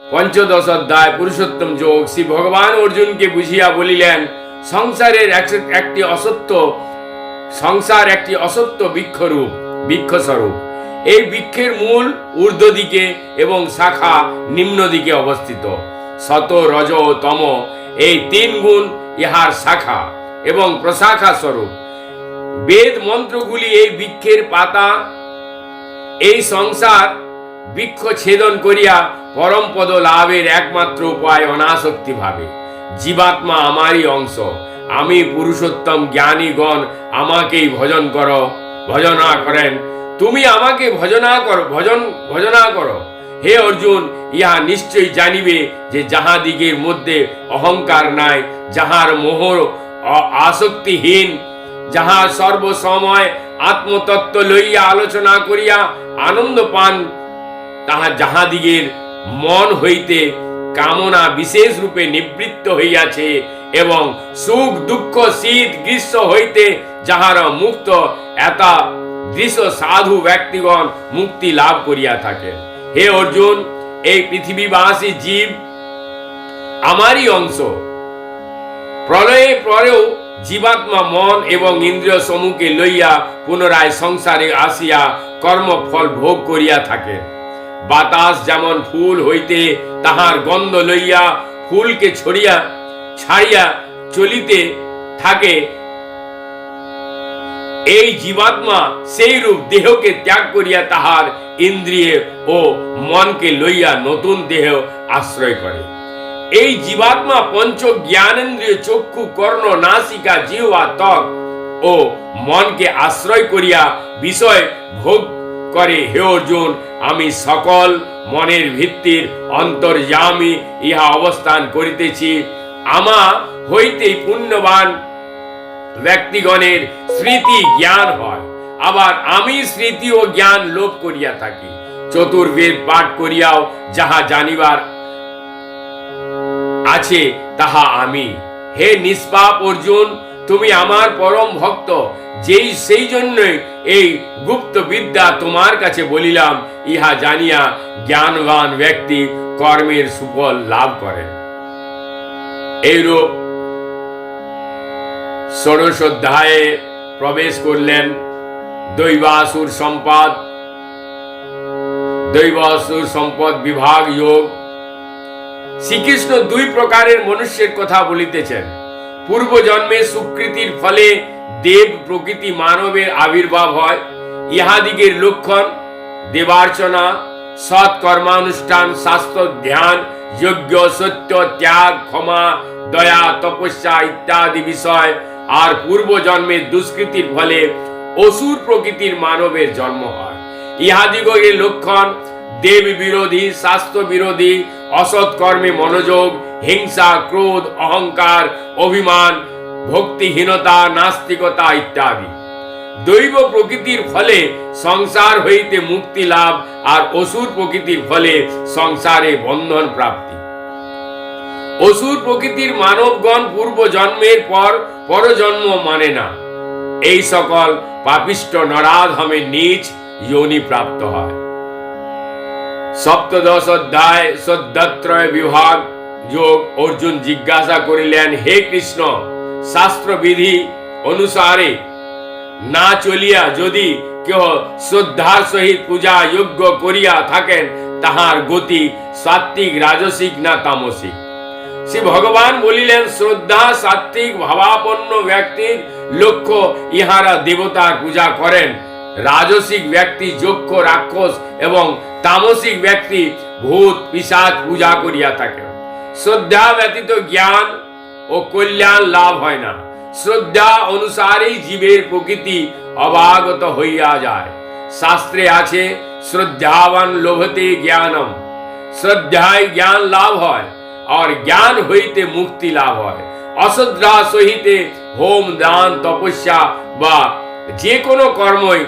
পঞ্চদশ অধ্যায় পুরুষোত্তম যোগ। শ্রী ভগবান অর্জুনকে বুঝিয়া বলিলেন, সংসার একটি অসত্য বৃক্ষস্বরূপ। এই বৃক্ষের মূল ঊর্ধ্ব দিকে এবং শাখা নিম্ন দিকে অবস্থিত। সত, রজ ও তম এই তিন গুণ ইহার শাখা এবং প্রশাখা স্বরূপ। বেদ মন্ত্রগুলি এই বৃক্ষের পাতা। এই সংসার বৃক্ষ ছেদন করিয়া পরম পদ লাভের একমাত্র উপায় অনাসক্তি ভাবে। জীবাত্মা আমারই অংশ, আমি পুরুষোত্তম। জ্ঞানীগণ আমাকেই ভজনা করেন। তুমি আমাকে ভজনা করো। হে অর্জুন, ইহা নিশ্চয়ই জানিবে যে যাহাদিগের মধ্যে অহংকার নাই, যাহার মোহ আসক্তিহীন, যাহা সর্বসময় আত্মতত্ত্ব লইয়া আলোচনা করিয়া আনন্দ পান, তাহা যাহাদিগের মন হইতে কামনা বিশেষ রূপে নিবৃত্ত হইয়াছে এবং সুখ দুঃখ শীত গ্রীষ্ম হইতে যাহারা মুক্ত, এতা দৃশ্য সাধু ব্যক্তিগণ মুক্তি লাভ করিয়া থাকে। হে অর্জুন, এই পৃথিবীবাসী জীব আমারই অংশ। প্রলয়ে পরেও জীবাত্মা মন এবং ইন্দ্রিয় সমূহকে লইয়া পুনরায় সংসারে আসিয়া কর্মফল ভোগ করিয়া থাকে। বাতাস যেমন ফুল হইতে তাহার গন্ধ লইয়া ফুলকে ছাড়িয়া চলিতে থাকে, এই জীবাত্মা সেই রূপ দেহকে ত্যাগ করিয়া তাহার ইন্দ্রিয় ও মনকে লইয়া নতুন দেহ আশ্রয় করে। এই জীবাত্মা পঞ্চ জ্ঞানেন্দ্রিয় চক্ষু, কর্ণ, নাসিকা, জিহ্বা, ত্বক ও মনকে আশ্রয় করিয়া বিষয় ভোগ করে। হে অর্জুন, আমি সকল মনের ভিত্তির অন্তর্যামী, ইহা অবস্থান করিতেছি। আমা হইতেই পুণ্যবান ব্যক্তিগণের স্মৃতি জ্ঞান হয়, আবার আমি স্মৃতি ও জ্ঞান লোপ করিয়া থাকি। চতুর্বেদ পাঠ করিয়াও যাহা জানিবার আছে তাহা আমি। হে নিষ্পাপ অর্জুন, তুমি আমার পরম ভক্ত, সেই জন্যই এই গুপ্ত বিদ্যা তোমার কাছে বলিলাম। ইহা জানিয়া জ্ঞানবান ব্যক্তি কর্মের সুফল লাভ করেন। এইরূপ ষোড়শ অধ্যায়ে প্রবেশ করলেন। দৈবাসুর সম্পদ বিভাগ যোগ। শ্রীকৃষ্ণ দুই প্রকারের মনুষ্যের কথা বলিতেছেন। পূর্ব জন্মে সুকৃতির ফলে দেব প্রকৃতি মানবের আবির্ভাব হয়। ইহাদিগের লক্ষণ দেবার্চনা, সৎ কর্মানুষ্ঠান, শাস্ত্র ধ্যান, যজ্ঞ, সত্য, ত্যাগ, ক্ষমা, দয়া, তপস্যা ইত্যাদি বিষয়। আর পূর্ব জন্মে দুষ্কৃতির ফলে অসুর প্রকৃতির মানবের জন্ম হয়। ইহাদিগের লক্ষণ দেব বিরোধী, শাস্ত্র বিরোধী, অসৎ কর্মে মনোযোগ, হিংসা, ক্রোধ, অহংকার, অভিমান, ভক্তিহীনতা, নাস্তিকতা ইত্যাদি। দৈব প্রকৃতির ফলে সংসার হইতে মুক্তি লাভ, আর অসুর প্রকৃতির ফলে সংসারে বন্ধন প্রাপ্তি। অসুর প্রকৃতির মানবগণ পূর্ব জন্মের পর পরজন্ম মানে না। এই সকল পাপিষ্ট নরাধমে নীচ যোনি প্রাপ্ত হয়। সপ্তদশ অধ্যায় সদ্যত্রয় বিভাগ যোগ। অর্জুন জিজ্ঞাসা করিলেন, হে কৃষ্ণ, শাস্ত্রবিধি অনুসারে না চলিয়া যদি কেহ শ্রদ্ধার সহিত পূজা যজ্ঞ করিয়া থাকেন, তাহার গতি সাত্ত্বিক, রাজসিক না তামসিক? শ্রী ভগবান বলিলেন, শ্রদ্ধা সাত্ত্বিক ভাবাপন্ন ব্যক্তির লক্ষ্য ইহারা দেবতার পূজা করেন। রাজসিক ব্যক্তি যক্ষ, রাক্ষস এবং তামসিক ব্যক্তি ভূত পিশাচ পূজা করিয়া থাকেন। শ্রদ্ধা ব্যতীত জ্ঞান ও কল্যাণ লাভ হয় না। শ্রদ্ধা অনুসারেই জীবের প্রকৃতি অবাগত হইয়া যায়। শাস্ত্রে আছে, শ্রদ্ধাবান লোভতে জ্ঞানম। শ্রদ্ধায় জ্ঞান লাভ হয়, আর জ্ঞান হইতে মুক্তি লাভ হয়। অশ্রদ্ধা সহিতে হোম, দান, তপস্যা বা যে কোনো কর্মই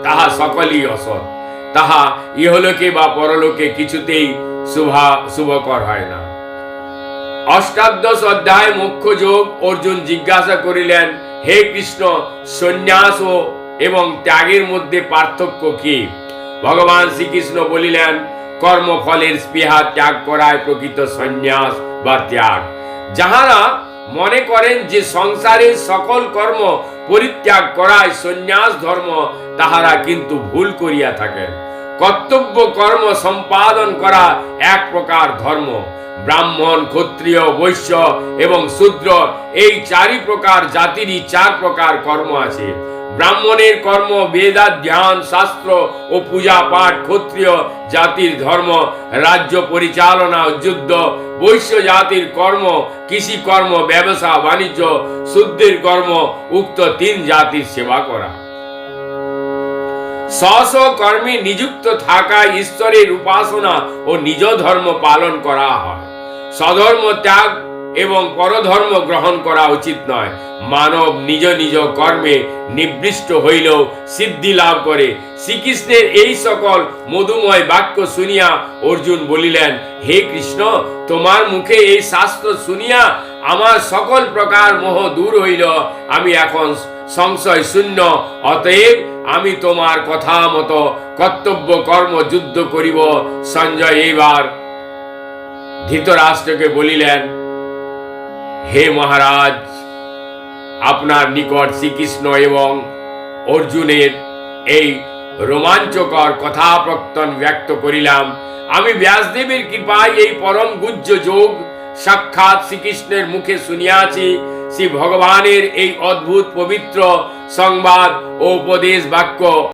তাহা সকলই অসৎ। তাহা ইহলোকে বা পরলোকে কিছুতেই শুভকর হয় না। অষ্টাদশ অধ্যায় মোক্ষ যোগ। অর্জুন জিজ্ঞাসা করিলেন, হে কৃষ্ণ, সন্ন্যাস এবং ত্যাগের মধ্যে পার্থক্য কি? ভগবান শ্রীকৃষ্ণ বলিলেন, কর্মফলের স্পৃহা ত্যাগ করায় প্রকৃত সন্ন্যাস বা ত্যাগ। যাহারা মনে করেন যে সংসারের সকল কর্ম পরিত্যাগ করায় সন্ন্যাস ধর্ম, তাহারা কিন্তু ভুল করিয়া থাকেন। কর্তব্য কর্ম সম্পাদন করা এক প্রকার ধর্ম। ব্রাহ্মণ, ক্ষত্রিয়, বৈশ্য এবং শূদ্র এই চারি প্রকার জাতিরই চার প্রকার কর্ম আছে। ব্রাহ্মণের কর্ম বেদাধ্যয়ন, শাস্ত্র ও পূজা পাঠ। ক্ষত্রিয় জাতির ধর্ম রাজ্য পরিচালনা ও যুদ্ধ। বৈশ্য জাতির কর্ম কৃষি কর্ম, ব্যবসা বাণিজ্য। শূদ্রের কর্ম উক্ত তিন জাতির সেবা করা। স্ব কর্মে নিযুক্ত থাকায় ঈশ্বরের উপাসনা ও নিজ ধর্ম পালন করা হয়। স্বধর্ম ত্যাগ এবং পরধর্ম গ্রহণ করা উচিত নয়। মানব নিজ নিজ কর্মে নিবৃষ্ট হইলেও সিদ্ধি লাভ করে। শ্রীকৃষ্ণের এই সকল মধুময় বাক্য শুনিয়া অর্জুন বলিলেন, হে কৃষ্ণ, তোমার মুখে এই শাস্ত্র শুনিয়া আমার সকল প্রকার মোহ দূর হইল। আমি এখন সংশয় শূন্য। অতএব আমি তোমার কথা মতো কর্তব্য কর্ম যুদ্ধ করিব। সঞ্জয় এইবার ধৃতরাষ্ট্রকে বলিলেন, হে মহারাজ, আপনার নিকট শ্রীকৃষ্ণ এবং অর্জুনের এই রোমাঞ্চকর কথা প্রত্যন ব্যক্ত করিলাম। আমি ব্যাসদেবের কৃপায় এই পরম গুহ্য যোগ সাক্ষাৎ শ্রীকৃষ্ণের মুখে শুনিয়াছি। শ্রী ভগবানের এই অদ্ভুত পবিত্র সংবাদ ও উপদেশ বাক্য